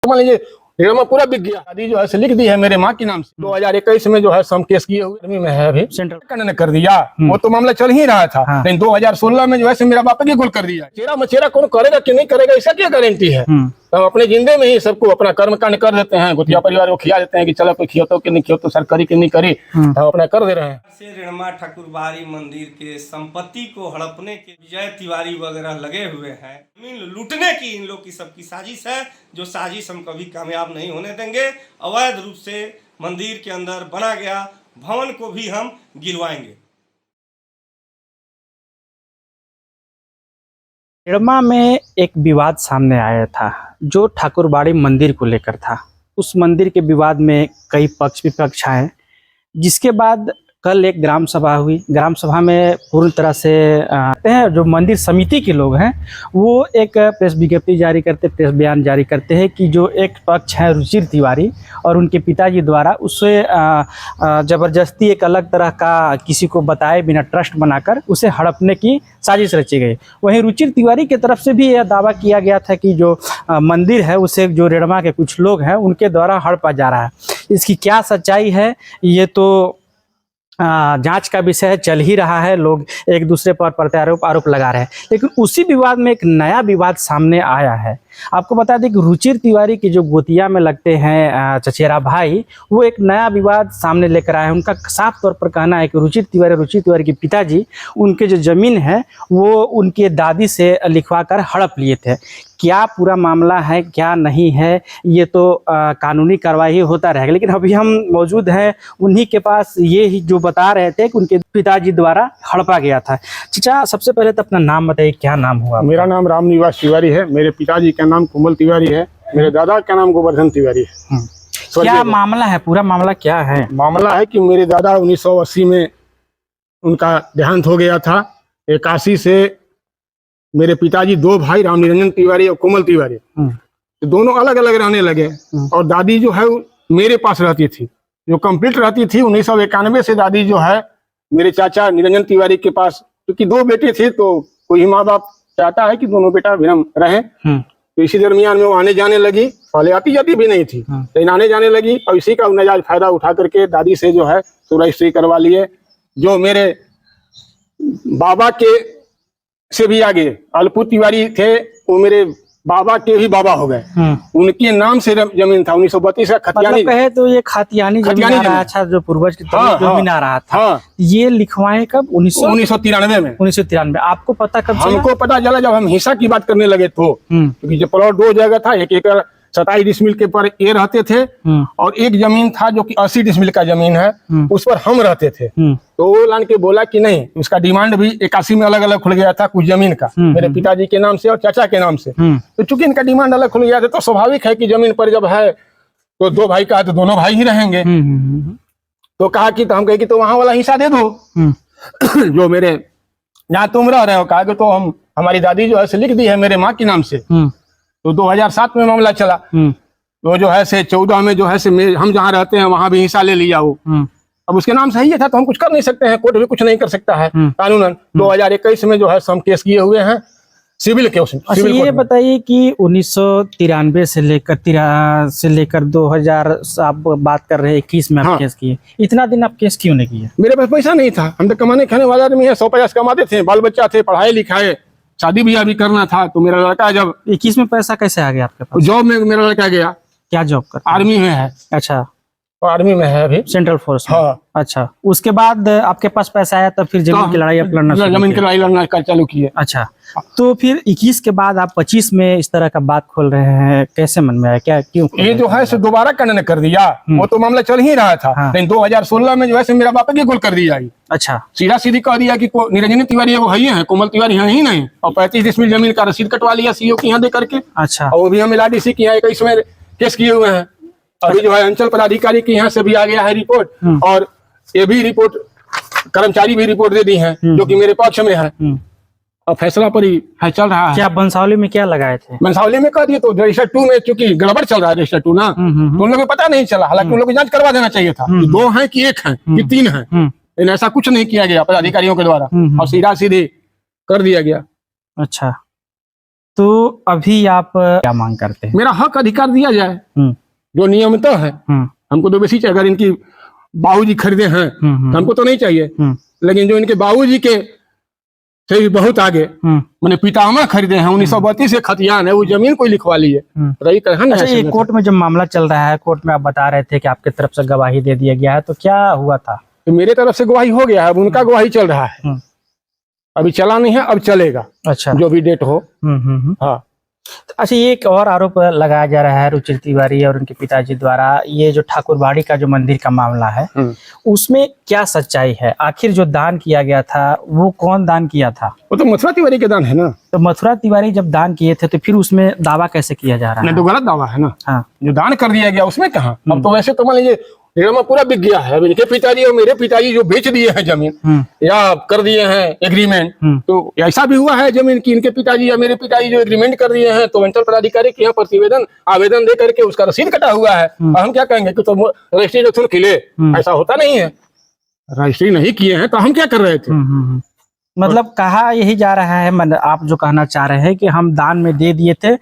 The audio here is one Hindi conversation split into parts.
मान लीजिए रेगमा पूरा बिक गया, शादी जो है से लिख दी है मेरे माँ के नाम से। 2021 में जो है सम केस किए हुए आर्मी में है, अभी सेंट्रल ने कर दिया। वो तो मामला चल ही रहा था, लेकिन 2016 में जो है से मेरा बाप के गोल कर दिया। चेरा मचेरा कौन करेगा कि नहीं करेगा, इसका क्या गारंटी है। तो हम अपने जिंदे में ही सबको अपना कर्म कांड कर देते हैं, गोतिया परिवार को खिला देते हैं कि चलो कोई खियोतो कि नहीं खियोतो, सरकारी की नहीं करी, हम अपना कर दे रहे हैं। से रेणमा ठाकुरबाड़ी मंदिर के संपत्ति को हड़पने के विजय तिवारी वगैरह लगे हुए हैं। जमीन लूटने की इन लोग की सबकी साजिश है, जो साजिश हम कभी कामयाब नहीं होने देंगे। अवैध रूप से मंदिर के अंदर बना गया भवन को भी हम गिरवाएंगे। रेणमा में एक विवाद सामने आया था जो ठाकुरबाड़ी मंदिर को लेकर था। उस मंदिर के विवाद में कई पक्ष विपक्ष आए, जिसके बाद कल एक ग्राम सभा हुई। ग्राम सभा में पूर्ण तरह से जो मंदिर समिति के लोग हैं वो एक प्रेस विज्ञप्ति जारी करते, प्रेस बयान जारी करते हैं कि जो एक पक्ष है रुचिर तिवारी और उनके पिताजी द्वारा उसे ज़बरदस्ती एक अलग तरह का किसी को बताए बिना ट्रस्ट बनाकर उसे हड़पने की साजिश रची गई। वहीं रुचिर तिवारी की तरफ से भी यह दावा किया गया था कि जो मंदिर है उसे जो रेणमा के कुछ लोग हैं उनके द्वारा हड़पा जा रहा है। इसकी क्या सच्चाई है ये तो जांच का विषय है, चल ही रहा है। लोग एक दूसरे पर प्रत्यारोप आरोप लगा रहे हैं, लेकिन उसी विवाद में एक नया विवाद सामने आया है। आपको बता दें कि रुचिर तिवारी की जो गोतिया में लगते हैं चचेरा भाई, वो एक नया विवाद सामने लेकर आए हैं। उनका साफ तौर पर कहना है कि रुचिर तिवारी के पिताजी उनके जो ज़मीन है वो उनके दादी से लिखवा कर हड़प लिए थे। क्या पूरा मामला है क्या नहीं है ये तो कानूनी कार्रवाई होता रहेगा, लेकिन अभी हम मौजूद हैं उन्हीं के पास। ये ही जो बता रहे थे कि उनके पिताजी द्वारा हड़पा गया था। चाचा सबसे पहले तो अपना नाम बताइए, क्या नाम हुआ? मेरा नाम रामनिवास तिवारी है, मेरे पिताजी का नाम कोमल तिवारी है, मेरे दादा का नाम गोवर्धन तिवारी है। क्या मामला है, पूरा मामला क्या है? मामला है कि मेरे दादा 1980 में उनका देहांत हो गया था। 81 से मेरे पिताजी दो भाई राम निरंजन तिवारी और कोमल तिवारी तो दोनों अलग अलग रहने लगे, और दादी जो है मेरे पास रहती थी, जो कंप्लीट रहती थी। 1991 से दादी जो है मेरे चाचा निरंजन तिवारी के पास, क्योंकि दो बेटे थे तो कोई माँ बाप चाहता है कि दोनों बेटा विनम रहे, तो इसी दरमियान में वो आने जाने लगी। पहले आती जाती भी नहीं थी, लेकिन आने जाने लगी, और इसी का नाजायज फायदा उठा करके दादी से जो है रजिस्ट्री करवा लिए। जो मेरे बाबा के से भी आगे अलपू तिवारी थे, वो मेरे बाबा के भी बाबा हो गए। उनके नाम से जमीन था। 1932 का खतियानी मतलब कहे तो ये खातियानी जमीन आ रहा। अच्छा, जो पूर्वज की जमीन आ रहा था, ये लिखवाए कब? 1993 में। 1993। आपको पता कब चला? हमको पता चला जब हम हिस्सा की बात करने लगे तो, क्योंकि जो प्लॉट दो जगह था, एक एकड़ 27 डिसमिल के पर ये रहते थे, और एक जमीन था जो कि 80 डिसमिल का जमीन है, उस पर हम रहते थे। तो वो लान के बोला कि नहीं, उसका डिमांड भी 81 में अलग अलग खुल गया था कुछ जमीन का, मेरे पिताजी के नाम से और चाचा के नाम से। तो चूंकि इनका डिमांड अलग खुल गया था, तो स्वाभाविक है कि जमीन पर जब है तो दो भाई का है तो दोनों भाई ही रहेंगे। तो कहा कि तो हम कहे कि तो वहां वाला हिस्सा दे दो जो मेरे जहाँ तुम रह रहे हो। कहा कि तो हम हमारी दादी जो है से लिख दी है मेरे माँ के नाम से। तो 2007 में मामला चला, तो जो है से 14 में जो है से हम जहाँ रहते हैं वहां भी हिस्सा ले लिया वो। अब उसके नाम सही है था तो हम कुछ कर नहीं सकते हैं, कोर्ट भी कुछ नहीं कर सकता है कानूनन। 2021 में जो है सम केस किए हुए हैं सिविल केस। अच्छा, ये बताइए कि 1993 से लेकर 2000 आप बात कर रहे हैं 21 में आप केस किए। इतना दिन आप केस क्यों नहीं किए? मेरे पास पैसा नहीं था, हम तो कमाने खाने वाला आदमी है, 150 कमाते थे, बाल बच्चा थे, पढ़ाई लिखाए, शादी ब्याह भी करना था। तो मेरा लड़का जब 21 में पैसा कैसे आ गया आपके पास? जॉब में मेरा लड़का गया। क्या जॉब करता? आर्मी में है। अच्छा, आर्मी में है अभी, सेंट्रल फोर्स में। हाँ। अच्छा, उसके बाद आपके पास पैसा आया तब फिर जमीन की लड़ाई आप लड़ना, जमीन की लड़ाई लड़ना चालू किए। अच्छा, तो फिर 21 के बाद आप 25 में इस तरह का बात खोल रहे हैं, कैसे मन में आया, क्या क्यों? ये जो है सो दोबारा करने कर दिया। वो तो मामला चल ही रहा था, लेकिन 2016 में जो है मेरा बाप के गोल कर दिया। अच्छा, सीधा सीधी कह दिया कि निरंजन तिवारी वो है, कोमल तिवारी है ही नहीं, और 35 डिसमिल जमीन का रसीद कटवा लिया सीओ की यहाँ दे करके। अच्छा, और वो भी हम LRDC की यहाँ 21 में केस किए हुए हैं। अभी जो है अंचल पदाधिकारी के यहाँ से भी आ गया है रिपोर्ट, और ये भी रिपोर्ट कर्मचारी भी रिपोर्ट दे दी है जो कि मेरे पक्ष में है, और फैसला पर ही है चल रहा है। क्या बंसावली में क्या लगाए थे? बंसावली में कह दिए तो रजिस्टर 2 में चूंकि गड़बड़ चल रहा है रजिस्टर 2 ना, तो उन लोगों को पता नहीं चला। हालांकि उन लोगों को जांच करवा देना चाहिए था कि 2 हैं कि 1 है कि 3 है, लेकिन ऐसा कुछ नहीं किया गया पदाधिकारियों के द्वारा, और सीधा सीधे कर दिया गया। अच्छा, तो अभी आप क्या मांग करते हैं? मेरा हक अधिकार दिया जाए हम्म जो नियमित है। हम्म हमको तो बेसी चाहिए। अगर इनकी बाबूजी खरीदे हैं तो हमको तो नहीं चाहिए, लेकिन जो इनके बाबूजी के से भी बहुत आगे मैंने पितामह खरीदे हैं 1932 से खतियान है, वो जमीन कोई लिखवा ली है। रही कहन अच्छा, ये कोर्ट में जब मामला चल रहा है, कोर्ट में आप बता रहे थे कि आपके तरफ से गवाही दे दिया गया है, तो क्या हुआ था? तो मेरे तरफ से गवाही हो गया है, अब उनका गवाही चल रहा है। अभी चला नहीं है, अब चलेगा। अच्छा, जो भी डेट हो। हाँ। अच्छा, ये एक और आरोप लगाया जा रहा है रुचिर तिवारी और उनके पिताजी द्वारा, ये जो ठाकुरबाड़ी का जो मंदिर का मामला है उसमें क्या सच्चाई है? आखिर जो दान किया गया था वो कौन दान किया था? वो तो मथुरा तिवारी के दान है ना। तो मथुरा तिवारी जब दान किए थे तो फिर उसमें दावा कैसे किया जा रहा है? नहीं, तो गलत दावा है ना। हाँ, जो दान कर दिया गया उसमें कहा। अब तो वैसे तो मान लीजिए निरमा पूरा बिक गया है। अब इनके पिताजी और मेरे पिताजी जो बेच दिए हैं जमीन या कर दिए हैं एग्रीमेंट, तो ऐसा भी हुआ है जमीन की इनके पिताजी या मेरे पिताजी जो एग्रीमेंट कर दिए हैं, तो अंचल पदाधिकारी के यहाँ प्रतिवेदन आवेदन दे करके उसका रसीद कटा हुआ है। और हम क्या कहेंगे कि तो रजिस्ट्री जो किले, ऐसा होता नहीं है। रजिस्ट्री नहीं किए हैं तो हम क्या कर रहे थे? मतलब कहा यही जा रहा है, आप जो कहना चाह रहे हैं कि हम दान में दे दिए थे,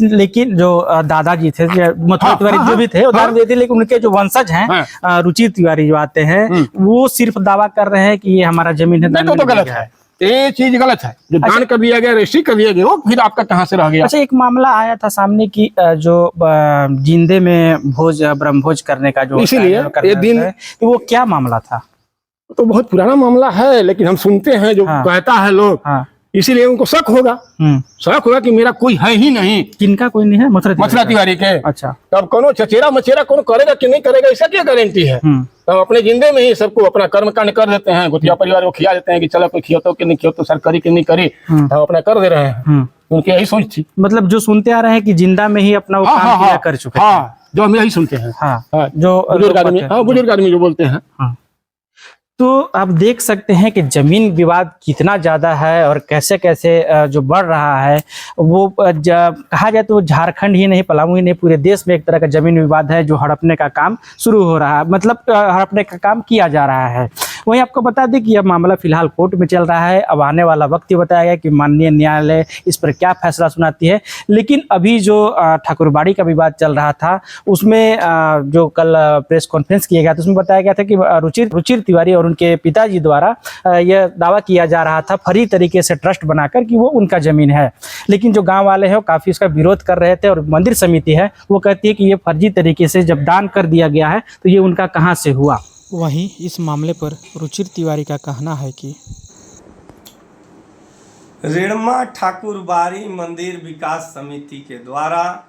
लेकिन जो दादाजी थे मथुरा तिवारी जो भी थे वो दान में दे दिए, लेकिन उनके जो वंशज हैं रुचिर तिवारी जो आते हैं वो सिर्फ दावा कर रहे हैं कि ये हमारा जमीन है। नहीं, तो गलत है, ये चीज गलत है। जो दान कर दिया गया, रजिस्ट्री कर दिया गया, वो फिर आपका कहाँ से रह गया? अच्छा, एक मामला आया था सामने की जो जिंदे में ब्रह्मभोज करने का जो इसीलिए ये दिन, तो वो क्या मामला था? तो बहुत पुराना मामला है, लेकिन हम सुनते हैं जो कहता है लोग, इसीलिए उनको शक होगा। शक होगा कि मेरा कोई है ही नहीं। किनका कोई नहीं है? मथुरा तिवारी के। अच्छा, तब कौन चचेरा मचेरा कौन करेगा कि नहीं करेगा, इसका क्या गारंटी है? तो अपने जिंदे में ही सबको अपना कर्म कांड कर देते हैं। गुटिया परिवार को खिला देते हैं कि चलो कोई खियो तो कि नहीं खियो तो सरकारी की नहीं करी, हम अपना कर दे रहे हैं। उनकी यही सोच थी। मतलब जो सुनते आ रहे हैं कि जिंदा में ही अपना वो काम किया कर चुके हैं। जो हम यही सुनते हैं। जो बुजुर्ग आदमी जो बोलते हैं। तो आप देख सकते हैं कि जमीन विवाद कितना ज्यादा है और कैसे कैसे जो बढ़ रहा है। वो कहा जाए तो झारखंड ही नहीं, पलामू ही नहीं, पूरे देश में एक तरह का जमीन विवाद है जो हड़पने का काम शुरू हो रहा है, मतलब हड़पने का काम किया जा रहा है। वहीं आपको बता दें कि यह मामला फिलहाल कोर्ट में चल रहा है। अब आने वाला वक्त ही बताया गया कि माननीय न्यायालय इस पर क्या फैसला सुनाती है। लेकिन अभी जो ठाकुरबाड़ी का विवाद चल रहा था उसमें जो कल प्रेस कॉन्फ्रेंस किया गया था उसमें बताया गया था कि रुचिर तिवारी और उनके पिताजी द्वारा यह दावा किया जा रहा था फर्जी तरीके से ट्रस्ट बनाकर कि वो उनका जमीन है। लेकिन जो गाँव वाले हैं वो काफ़ी उसका विरोध कर रहे थे और मंदिर समिति है वो कहती है कि ये फर्जी तरीके से जब दान कर दिया गया है तो ये उनका कहाँ से हुआ। वहीं इस मामले पर रुचिर तिवारी का कहना है कि रेणमा ठाकुरबाड़ी मंदिर विकास समिति के द्वारा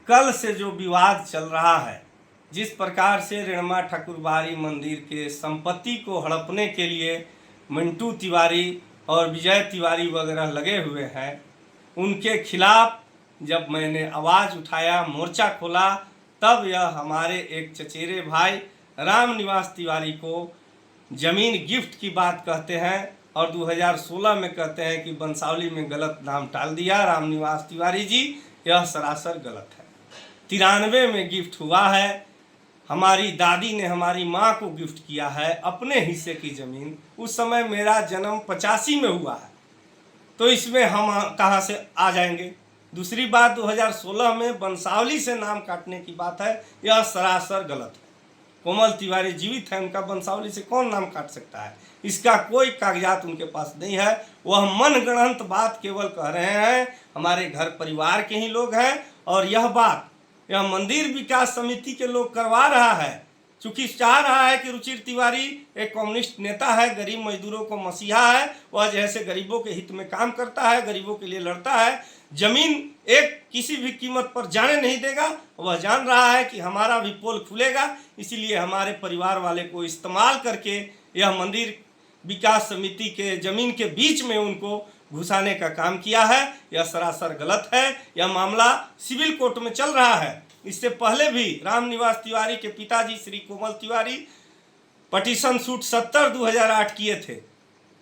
कल से जो विवाद चल रहा है, जिस प्रकार से रेणमा ठाकुरबाड़ी मंदिर के संपत्ति को हड़पने के लिए मिंटू तिवारी और विजय तिवारी वगैरह लगे हुए हैं, उनके खिलाफ जब मैंने आवाज़ उठाया, मोर्चा खोला, तब यह हमारे एक चचेरे भाई रामनिवास तिवारी को ज़मीन गिफ्ट की बात कहते हैं और 2016 में कहते हैं कि बंसावली में गलत नाम डाल दिया रामनिवास तिवारी जी। यह सरासर गलत है। 93 में गिफ्ट हुआ है। हमारी दादी ने हमारी माँ को गिफ्ट किया है अपने हिस्से की ज़मीन। उस समय मेरा जन्म 85 में हुआ है, तो इसमें हम कहाँ से आ जाएंगे। दूसरी बात, 2016 में बंसावली से नाम काटने की बात है, यह सरासर गलत है। कोमल तिवारी जीवित है, उनका बंसावली से कौन नाम काट सकता है? इसका कोई कागजात उनके पास नहीं है। वह मनगढ़ंत बात केवल कह रहे हैं। हमारे घर परिवार के ही लोग हैं और यह बात यह मंदिर विकास समिति के लोग करवा रहा है, चूँकि चाह रहा है कि रुचिर तिवारी एक कम्युनिस्ट नेता है, गरीब मजदूरों को मसीहा है, वह जैसे गरीबों के हित में काम करता है, गरीबों के लिए लड़ता है, जमीन एक किसी भी कीमत पर जाने नहीं देगा। वह जान रहा है कि हमारा भी पोल खुलेगा, इसीलिए हमारे परिवार वाले को इस्तेमाल करके यह मंदिर विकास समिति के जमीन के बीच में उनको घुसाने का काम किया है। यह सरासर गलत है। यह मामला सिविल कोर्ट में चल रहा है। इससे पहले भी रामनिवास तिवारी के पिताजी श्री कोमल तिवारी पटिशन सूट 70/2008 किए थे,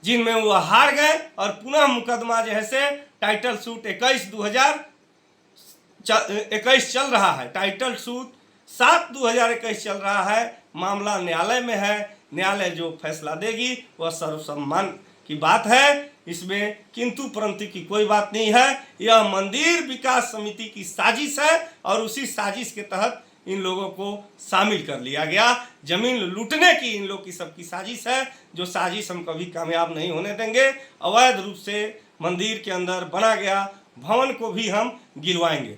जिनमें वो हार गए और पुनः मुकदमा जैसे टाइटल सूट 21/2021 चल रहा है। टाइटल सूट 7/2021 चल रहा है। मामला न्यायालय में है। न्यायालय जो फैसला देगी वह सर्वसम्मान की बात है। इसमें किंतु परंतु की कोई बात नहीं है। यह मंदिर विकास समिति की साजिश है और उसी साजिश के तहत इन लोगों को शामिल कर लिया गया। जमीन लूटने की इन लोग की सबकी साजिश है, जो साजिश हम कभी कामयाब नहीं होने देंगे। अवैध रूप से मंदिर के अंदर बना गया भवन को भी हम गिरवाएंगे।